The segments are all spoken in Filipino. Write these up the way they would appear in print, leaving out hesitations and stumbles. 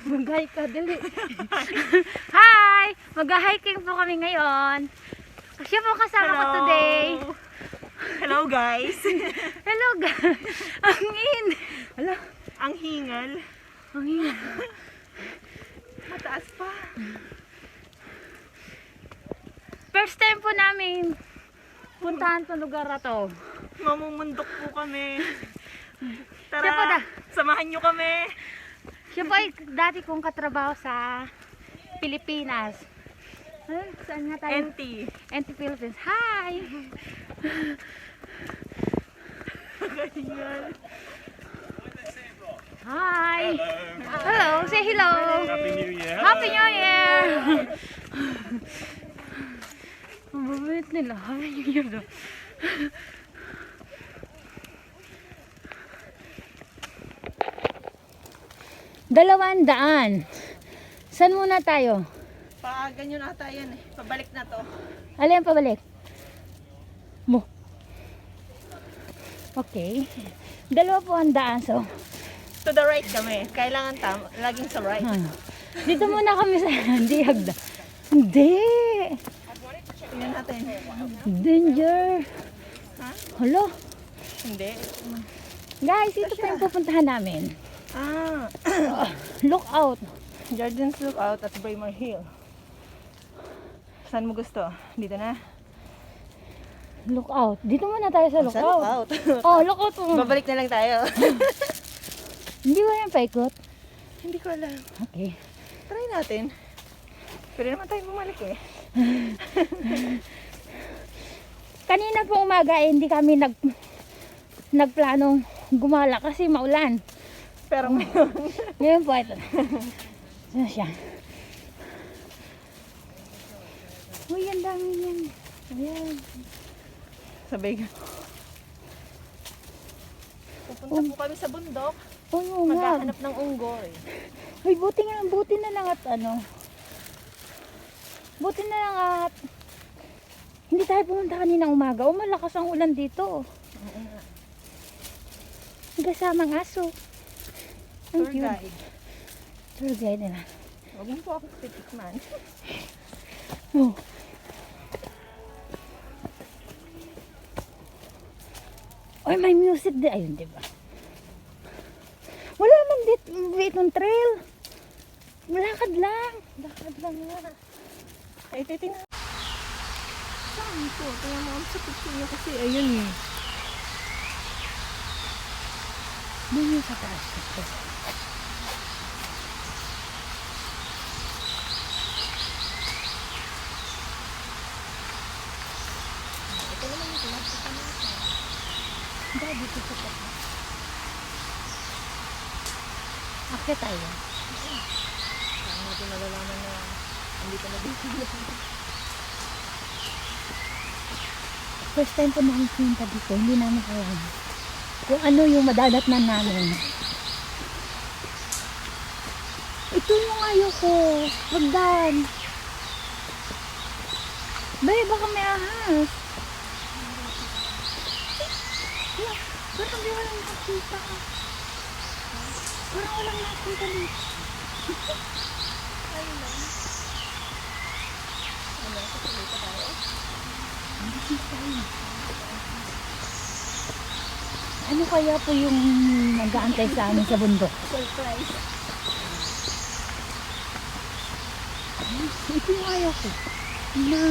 Mag-hike ka, dali. Hi! Mag-hiking po kami ngayon. Siya po kasama ko today. Hello guys. Hello guys. Ang Hala. Ang hingal. Ang hingal. Mataas pa. First time po namin puntahan itong lugar na to. Mamumundok po kami. Siya po Tara, samahan nyo kami. Siya po ay dati kong katrabaho sa Pilipinas. Saan nga tayo? NT Philippines. Hi! Hi! Hello! Say hello! Happy New Year! Happy New Year! Ang babait nila. Happy New Year daw. $200. Saan muna tayo? Ganyan ata yan eh. Pabalik na to. Alin pabalik? Mo. Okay. $200. So, To the right kami. Kailangan laging sa right. dito muna kami sa hindi hagda. Hindi. Tingnan natin. Danger. Ha? Hala. Hindi. Guys, ito pa yung pupuntahan namin. Look out. Jordan's Lookout at Braemar Hill. Saan mo gusto? Dito na? Look out. Dito muna tayo sa look Sa out. lookout. Oh, look out. Babalik na lang tayo. Hindi ba yan paikot? Hindi ko alam. Okay. Try natin. Pwede naman tayo bumalik eh. Kanina po umaga hindi kami nagplanong gumala kasi maulan. Pero ngayon. Ngayon po ito. Ano siya? Uy, ang dami yan. Ayan. Sabay ka. Pupunta po kami sa bundok. Uy, oo nga. Maghahanap ng unggoy. Uy, buti na lang at ano. Buti na lang at hindi tayo pumunta kanina umaga. Malakas ang ulan dito. Kasamang aso. Tour guide. Tour guide nila. Huwag mo po ako titikman. Oh. Ay, may music din. Ayun, diba? Wala man dito ng trail. Lakad lang. Lakad lang nga. Ay, titingnan. Saan po? Kaya mo sa picture niya kasi ayun eh. Doon yung sa taas. Ito naman yung pinagpita natin. Hindi, dito sa taas. Akit tayo. Saan natin nalalaman na hindi ka na dito. First time po namin punta dito. Hindi namin alam kung ano yung madadatnan namin. Ito yung ayaw ko. Wagdan. Bay, baka may ahas. Parang di walang nakita. Parang walang nakita dito. Ayun lang. Ano, sasali pa tayo? Ano kaya po yung nag-aantay sa amin sa bundok? Surprise. Ito yung ayaw ko. Na...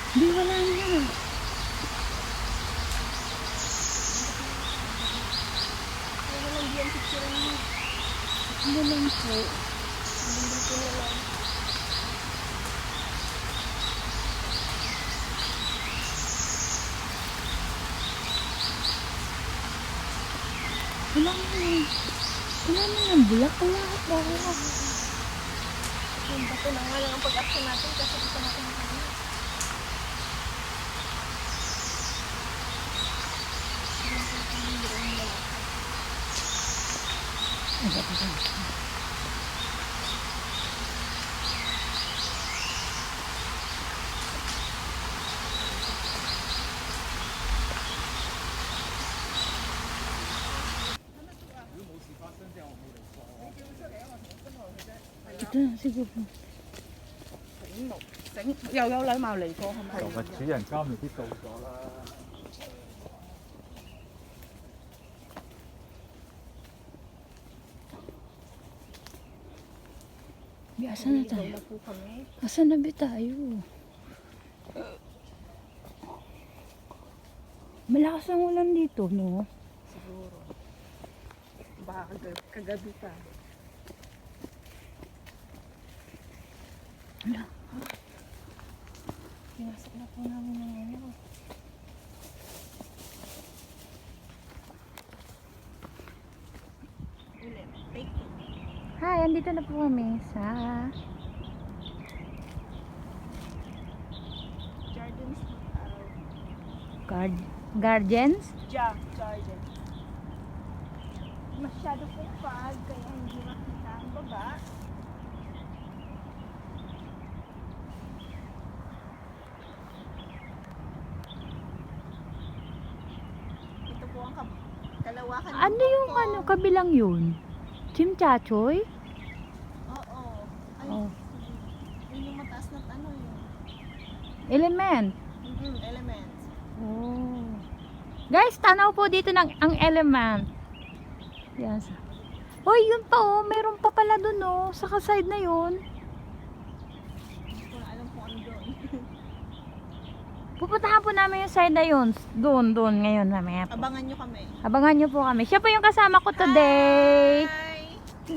Di wala na. Dito na lang. Wala naman. Wala naman bulak. Wala. Yung bato na nga lang ang pag-action natin kasi dito natin nakakita. Ito na siguro. 又有禮貌嚟過，係咪？同個主人家未必到咗啦。 Asan na tayo? Asan na ba tayo? Malakas ang ulan dito, no? Siguro. Baka kagabi pa. Wala. Pinasok na po namin ng ano. Hi, andito na po kami sa Jardins. Gardens. Jarden. Masyado pong fog kaya hindi makita ang baba. Ito po ang kalawakan. ng Ano yung bangko. ano, kabilang yun? Chimchachoy? Oo. Ay, Oh. yun yung mataas na ano yun. Element. Elements. Oh. Guys, tanaw po dito ng ang element. Yan. Hoy, yun pa oh. Meron pa pala dun oh. Sa side na yun. Hindi ko na alam kung ano doon. Pupuntahan po namin yung side na yun. Doon ngayon mamaya po. Abangan nyo kami. Abangan nyo po kami. Siya po yung kasama ko today. Hi!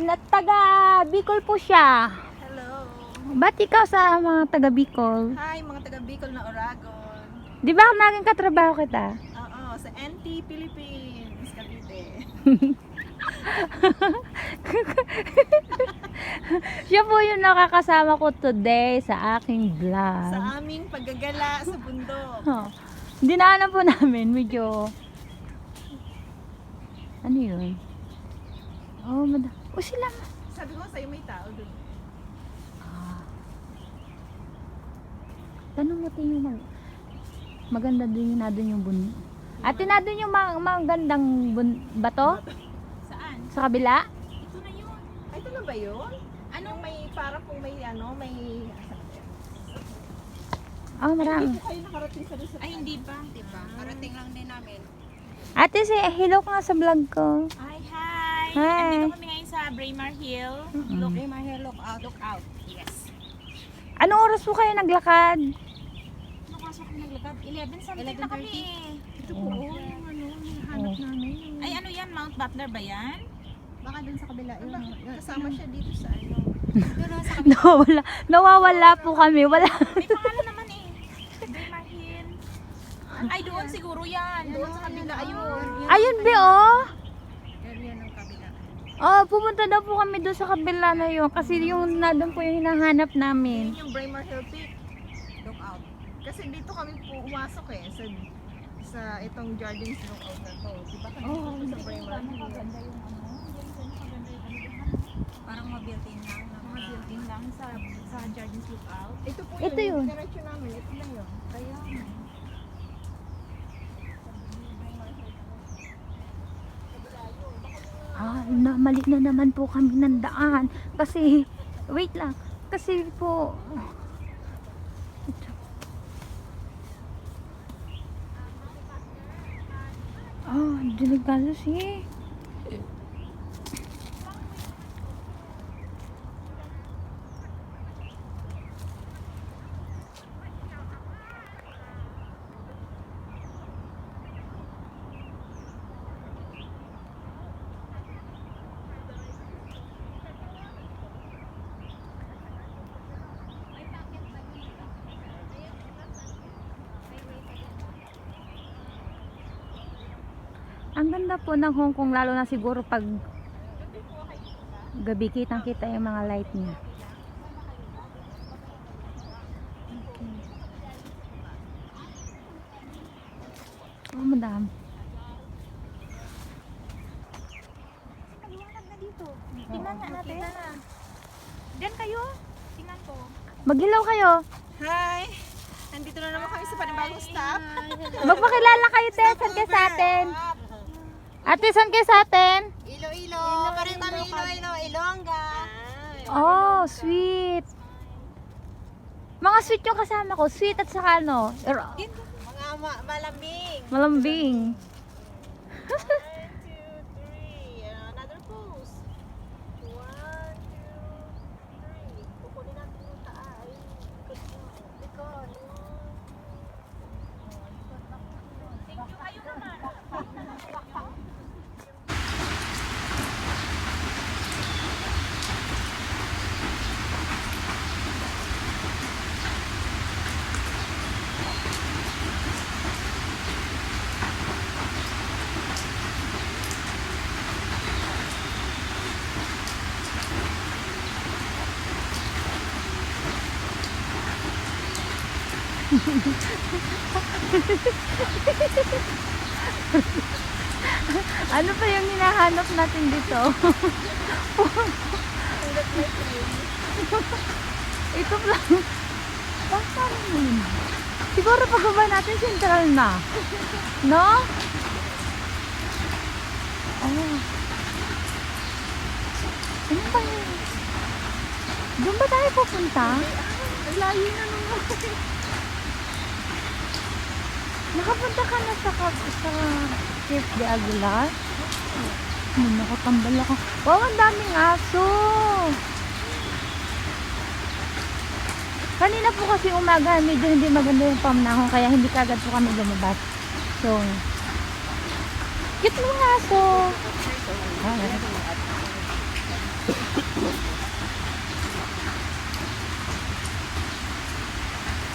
Na taga Bicol po siya. Hello! Ba't ikaw sa mga taga Bicol? Hi mga taga Bicol na Oragon. Di ba naging katrabaho kita? Oo, sa NT Philippines, Cavite. Siya po yung nakakasama ko today sa aking vlog. Sa aming paggagala sa bundok. Oh. Dinaanan po namin, medyo... Ano yun? Oh, oh, sila. Sabi ko sa'yo may tao doon. Ah. Tanong mo tayo yung maganda din yun na doon yung Ate, na doon yung magandang bato? Saan? Sa kabila? Ito na yun. Ay, ito na ba yun? Ano? May para kung may ano, may... Oh, marami. Hindi po kayo nakarating sa doon sa... Ay, hindi pa. Hindi pa. Karating lang din namin. Ate, hello ka nga sa vlog ko. Hi, hi! Hi. Andito kami ngayon sa Braemar Hill. Look, Braemar Hill, look out. Look out. Yes. Anong oras po kayo naglakad? Ano kaso kami naglakad? 11 something na kami eh. Ito po, yung ano, hinahanap namin. Ay, ano yan? Mount Butler ba yan? Baka dun sa kabila. Yung kasama siya dito sa ano. Doon sa kabila. Nawawala po kami. Wala. May pangalan naman eh. Braemar Hill. Ay, doon siguro yan. Doon sa kabila. Ayun. Ayun, be, oh. Area ng kabila. Oh, pumunta daw po kami doon sa kabila na yun. Kasi yung na doon po yung hinahanap namin. Yun yung Braemar Hill Peak. Look out. Kasi dito kami po umasok eh sa itong Jardins lookout na to. Diba kami dito sa Braemar Hill? Maganda yung ano. Maganda yung ano. Parang mabuilding lang. Mga building lang sa Jardins Lookout. Ito po Ito yun. Diretso namin. Ito na yun. Kaya. Mali na naman po kami ng daan. Kasi, wait lang. Kasi po, delikado siya. Ang ganda po ng Hong Kong, lalo na siguro pag gabi, kitang-kita yung mga light niya. Oh, madam. Maliwanag na dito. Tingnan nga natin. Diyan kayo. Tingnan ko. Mag-hello kayo. Hi! Nandito na naman kami sa panibagong stop. Magpakilala kayo, te. Saan kayo sa atin? Ate, saan kayo sa atin? Iloilo! Parin kami Iloilo, Ilongga! Oh, sweet. Mga sweet yung kasama ko. Sweet at saka ano, Mga malambing! malambing. 1, 2, 3. Another pose. 1, 2, 3. Kukunin natin yung taay. Likod. Ano pa yung hinahanap natin dito? Ito lang. Basta yun. Siguro pagbaba natin central na. No? Oh. Ano ba yun? Doon ba tayo pupunta? Layo na naman. Nakapunta ka na sa Cape de Aguilar? Nakatambal ako. Wow, ang daming aso! Kanina po kasi umaga, medyo hindi maganda yung pamanahon, kaya hindi kagad po kami lumabas. So, cute mga aso!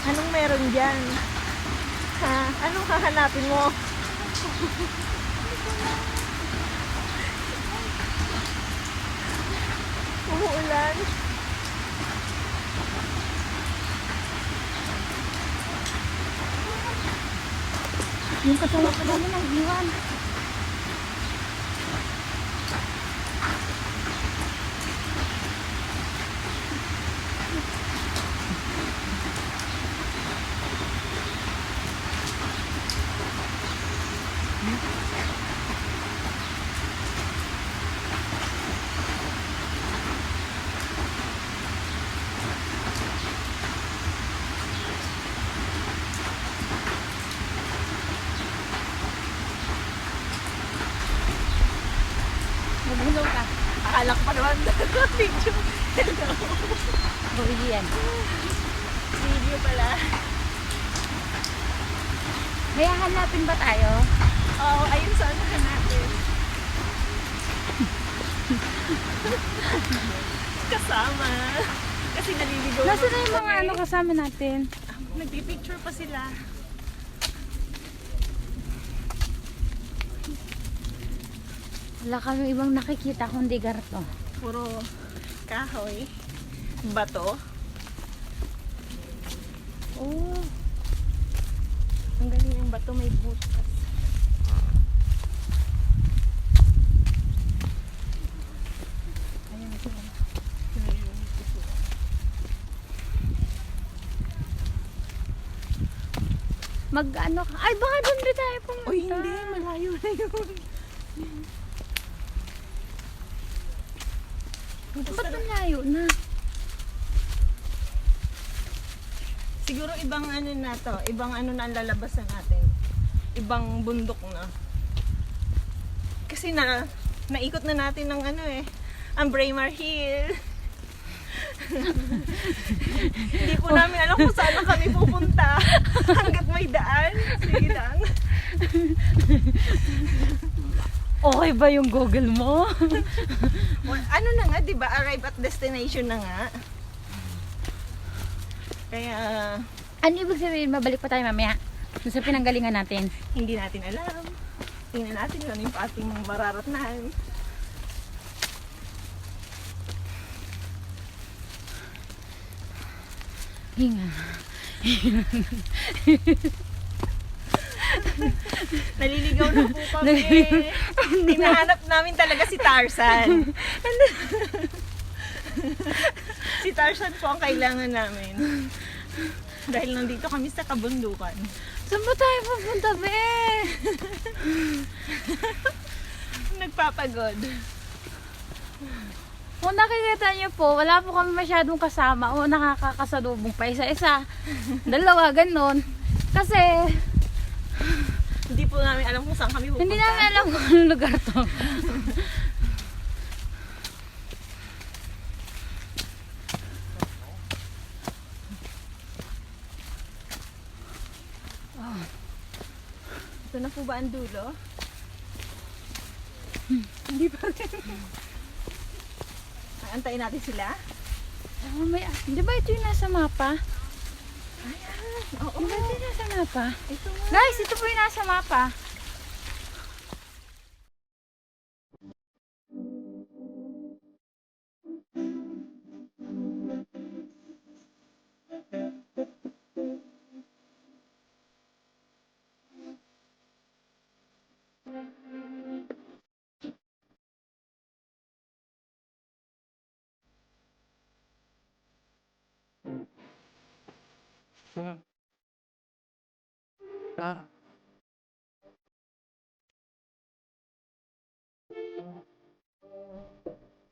Anong meron dyan? Ha? Anong hahanapin mo? Umuulan. Yung kasama pa namin ang iwan. Maghulog ka. Akala ko pa naman video. Hello. Buhay yan. Video pala. May hanapin ba tayo? Oo, ayun sa ano natin. Kasama. Kasi naliligaw. Nasaan na yung mga ano kasama natin? Nagpipicture pa sila. Wala kami ibang nakikita kundi garto. Puro kahoy. Bato. Oh, Ang galing yung bato, may butas. Ayan sila. mag-ano ka? Ay, baka doon din tayo pumunta. Uy, hindi. Malayo na yun. Ba't malayo na? Siguro ibang ano na to. Ibang ano na ang lalabasan natin. Ibang bundok na. Kasi naikot na natin ng ano eh. Ang Braemar Hill. Hindi po namin alam kung saan na kami pupunta. Hanggat may daan. Sige lang. Okay ba yung Google mo? Well, ano na nga, di ba? Arrive at destination na nga. Kaya, Ano ibig sabihin? Mabalik pa tayo mamaya. Doon sa pinanggalingan natin. hindi natin alam. Tingnan natin kung ano yung ating mararatnahan. Hinga. Naliligaw na po kami. Hinahanap namin talaga si Tarzan. Si Tarzan po ang kailangan namin. Dahil nandito kami sa kabundukan. Saan ba tayo pupunta, be? Nagpapagod. Kung nakikita niyo po, wala po kami masyadong kasama o nakakakasalubong pa isa-isa. Dalawa, ganun. Kasi, Hindi po namin alam kung saan kami pupunta. hindi namin alam kung anong lugar to. Ito na po ba ang dulo? Hindi pa rin. Antayin natin sila. Di ba ito yung nasa mapa? Oo. Di ba ito yung nasa mapa? Ito nga. Guys, ito po yung nasa mapa. Ah.